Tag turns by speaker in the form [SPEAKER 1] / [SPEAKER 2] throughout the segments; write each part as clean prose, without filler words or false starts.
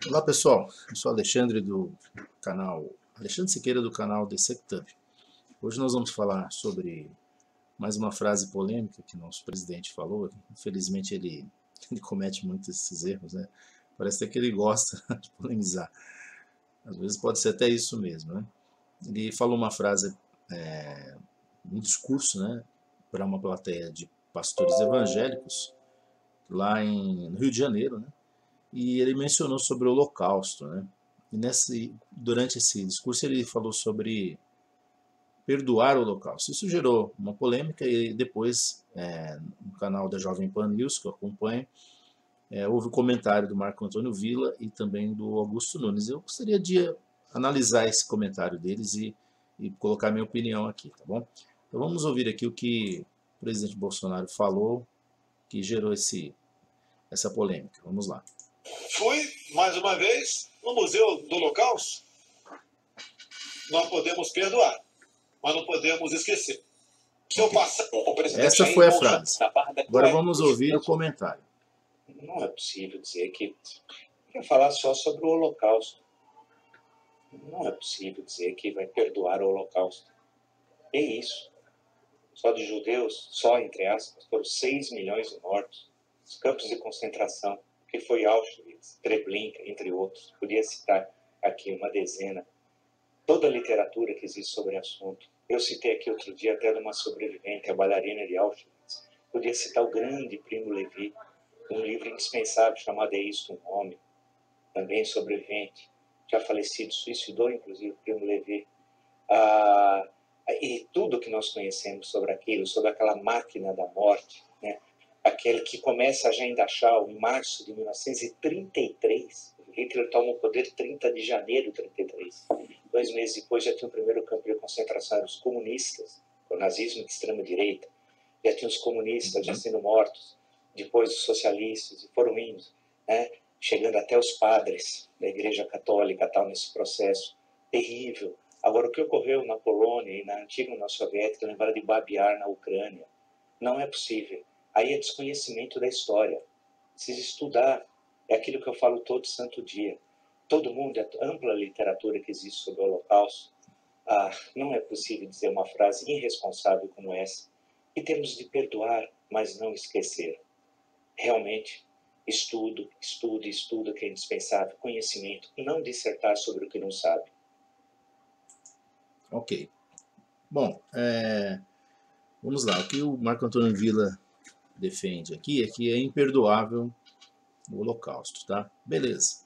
[SPEAKER 1] Olá pessoal, eu sou Alexandre Siqueira do canal DCTub. Hoje nós vamos falar sobre mais uma frase polêmica que nosso presidente falou. Infelizmente ele comete muitos esses erros, né? Parece até que ele gosta de polemizar. Às vezes pode ser até isso mesmo, né? Ele falou uma frase, um discurso, né, para uma plateia de pastores evangélicos no Rio de Janeiro, né? E ele mencionou sobre o Holocausto, né? E durante esse discurso ele falou sobre perdoar o Holocausto. Isso gerou uma polêmica e depois, no canal da Jovem Pan News, que eu acompanho, houve um comentário do Marco Antônio Villa e também do Augusto Nunes. Eu gostaria de analisar esse comentário deles e colocar minha opinião aqui, tá bom? Então vamos ouvir aqui o que o presidente Bolsonaro falou, que gerou essa polêmica. Vamos lá.
[SPEAKER 2] Fui, mais uma vez, no Museu do Holocausto. Nós podemos perdoar, mas não podemos esquecer. Seu passado, o presidente
[SPEAKER 1] Essa foi a frase. Agora vamos ouvir o comentário.
[SPEAKER 3] Não é possível dizer que... Eu queria falar só sobre o Holocausto. Não é possível dizer que vai perdoar o Holocausto. É isso. Só de judeus, só entre aspas, foram 6 milhões de mortos. Os campos de concentração, que foi Auschwitz, Treblinka, entre outros. Podia citar aqui uma dezena. Toda a literatura que existe sobre o assunto. Eu citei aqui outro dia até de uma sobrevivente, a bailarina de Auschwitz. Podia citar o grande Primo Levi, um livro indispensável chamado É Isto um Homem, também sobrevivente, já falecido, suicidou inclusive o Primo Levi. E tudo que nós conhecemos sobre aquilo, sobre aquela máquina da morte, né? Aquele que começa a Agenda Shaw em março de 1933, Hitler toma o poder 30 de janeiro de 1933. 2 meses depois já tinha o primeiro campo de concentração, eram os comunistas, o nazismo de extrema-direita, já tinha os comunistas já sendo mortos, depois os socialistas, e foram indo, né? Chegando até os padres da Igreja Católica, tal, nesse processo terrível. Agora, o que ocorreu na Polônia e na antiga União Soviética, lembraram de Babi Yar na Ucrânia, não é possível. Aí é desconhecimento da história. Precisa estudar. É aquilo que eu falo todo santo dia. Todo mundo, a ampla literatura que existe sobre o Holocausto, não é possível dizer uma frase irresponsável como essa. E temos de perdoar, mas não esquecer. Realmente, estudo, que é indispensável, conhecimento, não dissertar sobre o que não sabe.
[SPEAKER 1] Ok. Bom, vamos lá. O que o Marco Antônio Villa defende aqui é que é imperdoável o Holocausto, tá? Beleza.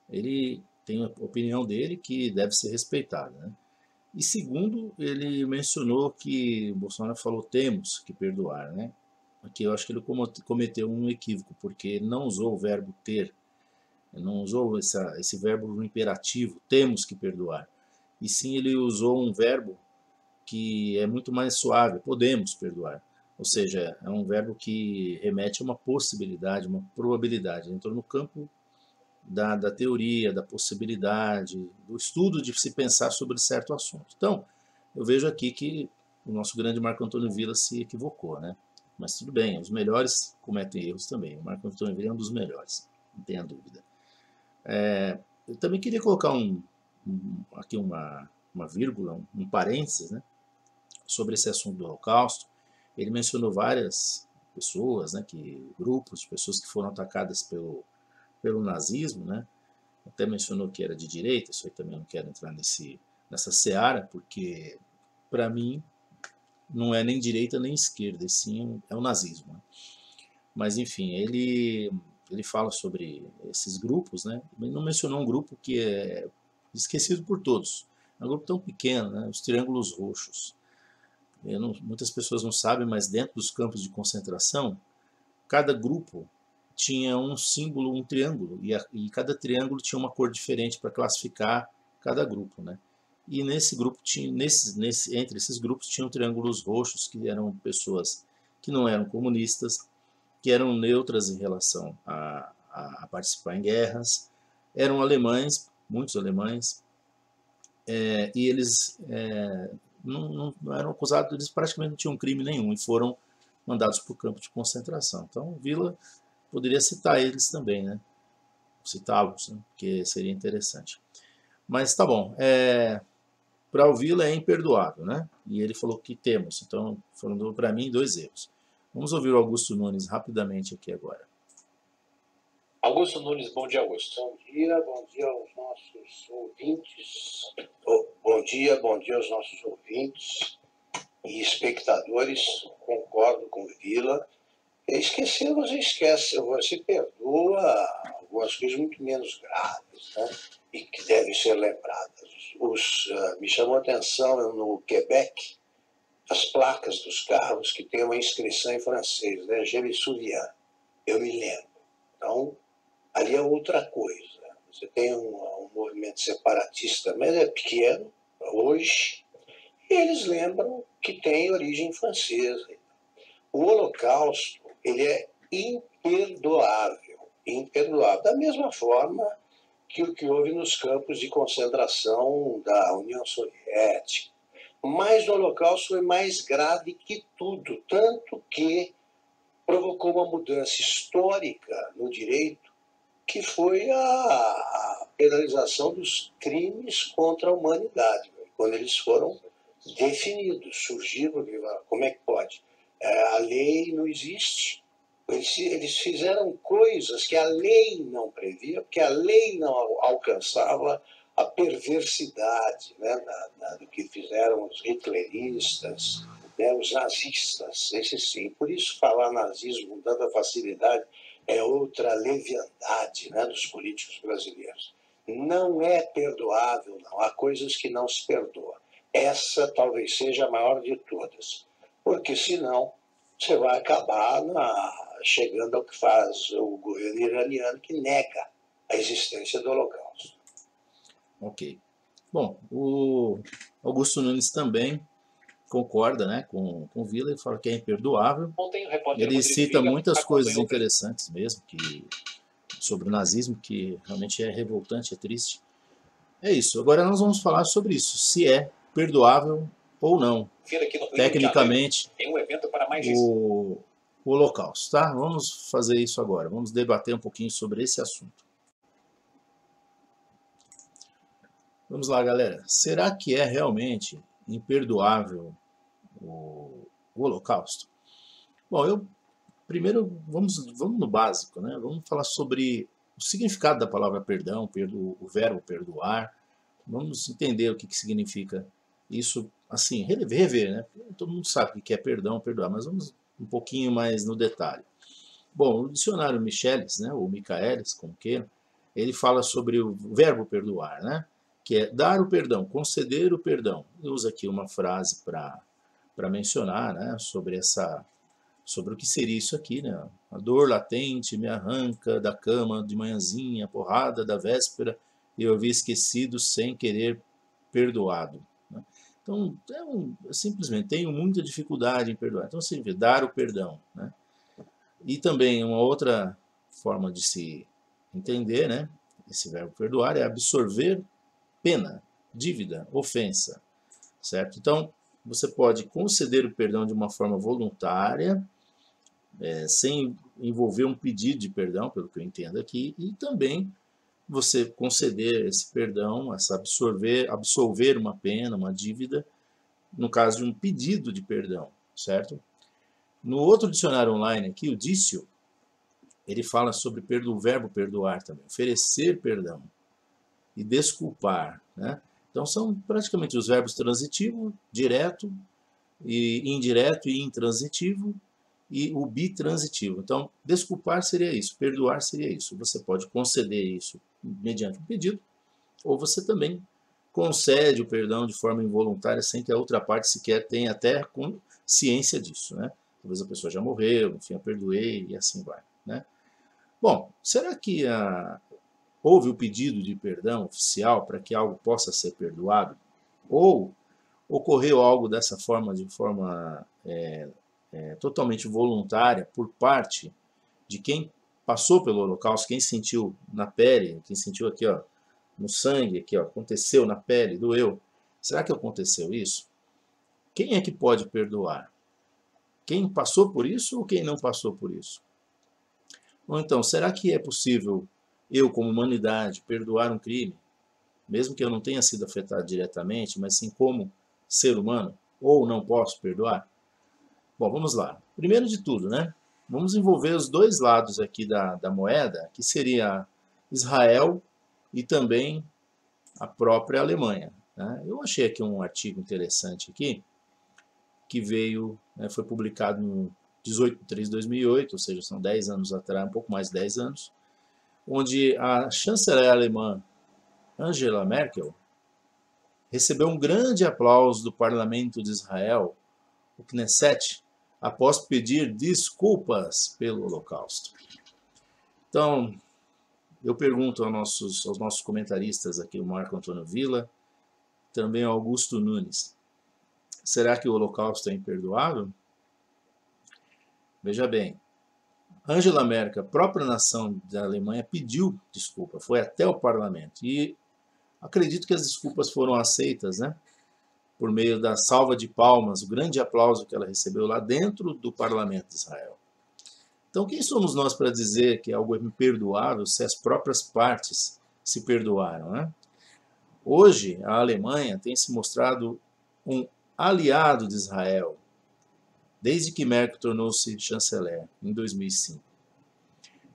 [SPEAKER 1] Ele tem a opinião dele que deve ser respeitada, né? E segundo, ele mencionou que o Bolsonaro falou temos que perdoar, né? Aqui eu acho que ele cometeu um equívoco, porque ele não usou o verbo ter, ele não usou esse verbo no imperativo, temos que perdoar. E sim ele usou um verbo que é muito mais suave, podemos perdoar. Ou seja, é um verbo que remete a uma possibilidade, uma probabilidade. Entrou no campo da teoria, da possibilidade, do estudo de se pensar sobre certo assunto. Então, eu vejo aqui que o nosso grande Marco Antônio Villa se equivocou, né? Mas tudo bem, os melhores cometem erros também. O Marco Antônio Villa é um dos melhores, não tenha dúvida. Eu também queria colocar aqui uma vírgula, um parênteses, né, sobre esse assunto do Holocausto. Ele mencionou várias pessoas, né, grupos de pessoas que foram atacadas pelo nazismo, né? Até mencionou que era de direita, isso aí também não quero entrar nessa seara, porque para mim não é nem direita nem esquerda, e sim é o nazismo, né? Mas enfim, ele fala sobre esses grupos, né? Ele não mencionou um grupo que é esquecido por todos. É um grupo tão pequeno, né? Os Triângulos Roxos. Muitas pessoas não sabem, mas dentro dos campos de concentração, cada grupo tinha um símbolo, um triângulo, e cada triângulo tinha uma cor diferente para classificar cada grupo, né? E nesse grupo entre esses grupos tinham triângulos roxos, que eram pessoas que não eram comunistas, que eram neutras em relação a participar em guerras, eram alemães, muitos alemães, e eles não eram acusados, eles praticamente não tinham crime nenhum e foram mandados para o campo de concentração. Então, Villa poderia citar eles também, né? citá-los, né? Porque seria interessante. Mas tá bom, para o Vila é imperdoável, né? E ele falou que temos, então foram para mim 2 erros. Vamos ouvir o Augusto Nunes rapidamente aqui agora.
[SPEAKER 3] Augusto Nunes, bom dia, Augusto.
[SPEAKER 4] Bom dia aos nossos ouvintes. Bom dia aos nossos ouvintes e espectadores. Concordo com o Vila. Esquecer, você esquece, você perdoa algumas coisas muito menos graves, né? E que devem ser lembradas. Me chamou a atenção no Quebec as placas dos carros que têm uma inscrição em francês, né? Je me souviens, eu me lembro. Então, ali é outra coisa. Você tem um movimento separatista, mas é pequeno, hoje, e eles lembram que tem origem francesa. O Holocausto, ele é imperdoável, imperdoável. Da mesma forma que o que houve nos campos de concentração da União Soviética. Mas o Holocausto foi mais grave que tudo, tanto que provocou uma mudança histórica no direito, que foi a penalização dos crimes contra a humanidade, quando eles foram definidos, surgiram, como é que pode? A lei não existe. Eles fizeram coisas que a lei não previa, porque a lei não alcançava a perversidade, né, do que fizeram os hitleristas, né, os nazistas, esses sim. Por isso falar nazismo com tanta facilidade é outra leviandade, né, dos políticos brasileiros. Não é perdoável, não. Há coisas que não se perdoam. Essa talvez seja a maior de todas, porque senão você vai acabar chegando ao que faz o governo iraniano, que nega a existência do Holocausto.
[SPEAKER 1] Ok. Bom, o Augusto Nunes também concorda, né, com o Vila, ele fala que é imperdoável. Ele cita muitas coisas interessantes mesmo, sobre o nazismo, que realmente é revoltante, é triste. É isso. Agora nós vamos falar sobre isso, se é perdoável ou não, tecnicamente, o Holocausto, tá? Vamos fazer isso agora, vamos debater um pouquinho sobre esse assunto. Vamos lá, galera. Será que é realmente imperdoável o Holocausto? Bom, primeiro vamos no básico, né? Vamos falar sobre o significado da palavra perdão, o verbo perdoar. Vamos entender o que significa isso, assim, rever, né? Todo mundo sabe o que é perdão, perdoar, mas vamos um pouquinho mais no detalhe. Bom, o dicionário Michelis, né, ou Michaelis, como queira, ele fala sobre o verbo perdoar, né? Que é dar o perdão, conceder o perdão. Ele usa aqui uma frase para mencionar, né, sobre o que seria isso aqui, né? A dor latente me arranca da cama de manhãzinha, a porrada da véspera, e eu havia esquecido sem querer perdoado. Né? Então, simplesmente tenho muita dificuldade em perdoar. Então, você vê, dar o perdão. Né? E também uma outra forma de se entender, né, esse verbo perdoar, é absorver pena, dívida, ofensa, certo? Então, você pode conceder o perdão de uma forma voluntária, sem envolver um pedido de perdão, pelo que eu entendo aqui, e também você conceder esse perdão, absolver uma pena, uma dívida, no caso de um pedido de perdão, certo? No outro dicionário online aqui, o Dício, ele fala sobre o verbo perdoar também, oferecer perdão e desculpar, né? Então são praticamente os verbos transitivo, direto, e indireto e intransitivo, e o bitransitivo. Então, desculpar seria isso, perdoar seria isso. Você pode conceder isso mediante um pedido, ou você também concede o perdão de forma involuntária, sem que a outra parte sequer tenha até consciência disso, né? Talvez a pessoa já morreu, enfim, eu perdoei e assim vai, né? Bom, será que houve o pedido de perdão oficial para que algo possa ser perdoado? Ou ocorreu algo dessa forma, de forma totalmente voluntária, por parte de quem passou pelo Holocausto, quem sentiu na pele, quem sentiu aqui, ó, no sangue, aqui, ó, aconteceu na pele, doeu. Será que aconteceu isso? Quem é que pode perdoar? Quem passou por isso ou quem não passou por isso? Ou então, será que é possível eu, como humanidade, perdoar um crime, mesmo que eu não tenha sido afetado diretamente, mas sim como ser humano, ou não posso perdoar? Bom, vamos lá. Primeiro de tudo, né? Vamos envolver os dois lados aqui da moeda, que seria Israel e também a própria Alemanha, né? Eu achei aqui um artigo interessante aqui, que veio, né, foi publicado no 18 de 3 de 2008, ou seja, são 10 anos atrás, um pouco mais de 10 anos, onde a chanceler alemã Angela Merkel recebeu um grande aplauso do parlamento de Israel, o Knesset, após pedir desculpas pelo Holocausto. Então, eu pergunto aos nossos comentaristas aqui, o Marco Antônio Villa, também ao Augusto Nunes, será que o Holocausto é imperdoável? Veja bem, Angela Merkel, a própria nação da Alemanha, pediu desculpa, foi até o parlamento. E acredito que as desculpas foram aceitas, né? Por meio da salva de palmas, o grande aplauso que ela recebeu lá dentro do parlamento de Israel. Então, quem somos nós para dizer que algo é imperdoável se as próprias partes se perdoaram, né? Hoje, a Alemanha tem se mostrado um aliado de Israel, desde que Merkel tornou-se chanceler, em 2005.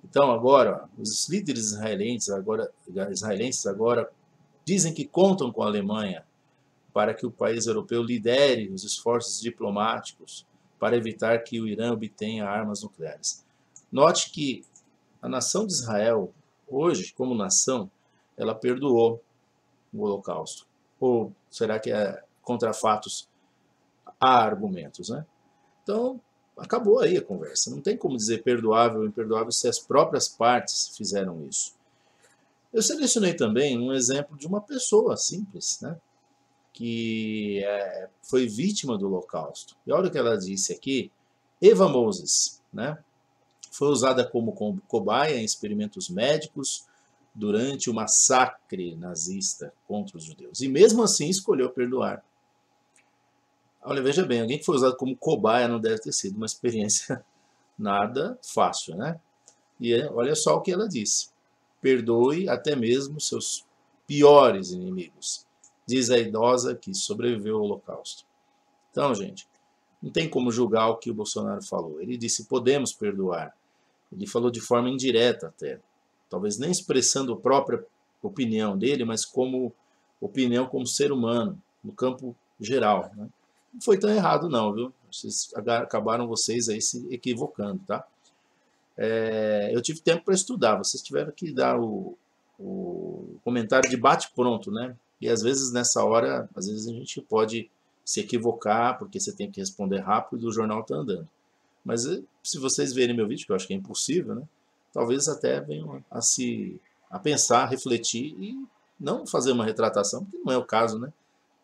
[SPEAKER 1] Então, agora, os líderes israelenses agora dizem que contam com a Alemanha para que o país europeu lidere os esforços diplomáticos para evitar que o Irã obtenha armas nucleares. Note que a nação de Israel, hoje, como nação, ela perdoou o Holocausto. Ou será que contra fatos há argumentos, né? Então, acabou aí a conversa. Não tem como dizer perdoável ou imperdoável se as próprias partes fizeram isso. Eu selecionei também um exemplo de uma pessoa simples, né? Que foi vítima do Holocausto. E olha o que ela disse aqui, Eva Moses, né? Foi usada como cobaia em experimentos médicos durante o massacre nazista contra os judeus. E mesmo assim escolheu perdoar. Olha, veja bem, alguém que foi usado como cobaia não deve ter sido uma experiência nada fácil, né? E olha só o que ela disse. Perdoe até mesmo seus piores inimigos, diz a idosa que sobreviveu ao Holocausto. Então, gente, não tem como julgar o que o Bolsonaro falou. Ele disse, podemos perdoar. Ele falou de forma indireta até. Talvez nem expressando a própria opinião dele, mas como opinião como ser humano, no campo geral, né? Não foi tão errado não, viu? Acabaram vocês aí se equivocando, tá? Eu tive tempo para estudar, vocês tiveram que dar o comentário de bate-pronto, né? E às vezes nessa hora, às vezes a gente pode se equivocar, porque você tem que responder rápido e o jornal está andando. Mas se vocês verem meu vídeo, que eu acho que é impossível, né? Talvez até venham a pensar, a refletir e não fazer uma retratação, porque não é o caso, né?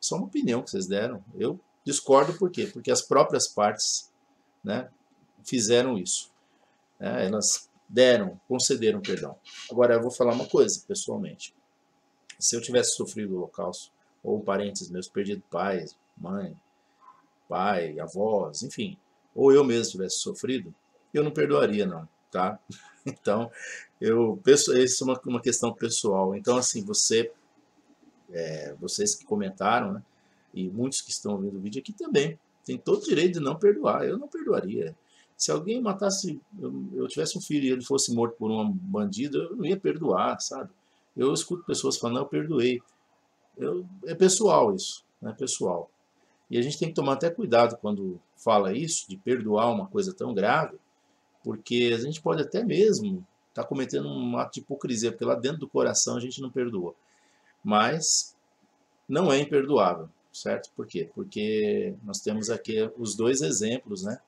[SPEAKER 1] Só uma opinião que vocês deram. Eu discordo por quê? Porque as próprias partes, né, fizeram isso. Elas concederam perdão. Agora eu vou falar uma coisa, pessoalmente. Se eu tivesse sofrido o Holocausto, ou parentes meus, perdido pai, mãe, pai, avós, enfim, ou eu mesmo tivesse sofrido, eu não perdoaria não, tá? Então, isso é uma questão pessoal. Então, assim, vocês que comentaram, né, e muitos que estão vendo o vídeo aqui também, tem todo o direito de não perdoar. Eu não perdoaria. Se alguém matasse, eu tivesse um filho e ele fosse morto por um bandido, eu não ia perdoar, sabe? Eu escuto pessoas falando, não, eu perdoei. É pessoal isso, né? Pessoal. E a gente tem que tomar até cuidado quando fala isso, de perdoar uma coisa tão grave, porque a gente pode até mesmo estar cometendo um ato de hipocrisia, porque lá dentro do coração a gente não perdoa. Mas não é imperdoável, certo? Por quê? Porque nós temos aqui os dois exemplos, né?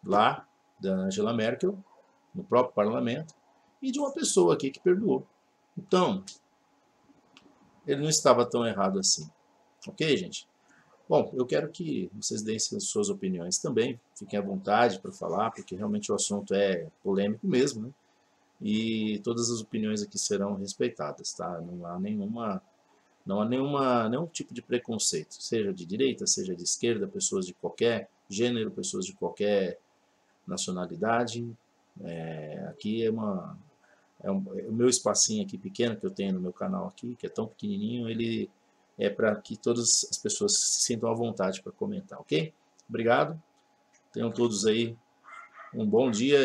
[SPEAKER 1] Lá da Angela Merkel, no próprio parlamento, e de uma pessoa aqui que perdoou. Então, ele não estava tão errado assim. Ok, gente? Bom, eu quero que vocês deem suas opiniões também, fiquem à vontade para falar, porque realmente o assunto é polêmico mesmo, né? E todas as opiniões aqui serão respeitadas, tá? Não há nenhum tipo de preconceito, seja de direita, seja de esquerda, pessoas de qualquer gênero, pessoas de qualquer nacionalidade. Aqui é o meu espacinho aqui pequeno que eu tenho no meu canal aqui, que é tão pequenininho, ele é para que todas as pessoas se sintam à vontade para comentar, ok? Obrigado. Tenham todos aí um bom dia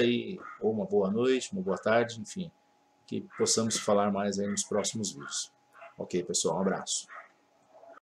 [SPEAKER 1] ou uma boa noite, uma boa tarde, enfim, que possamos falar mais aí nos próximos vídeos. Ok, pessoal, um abraço.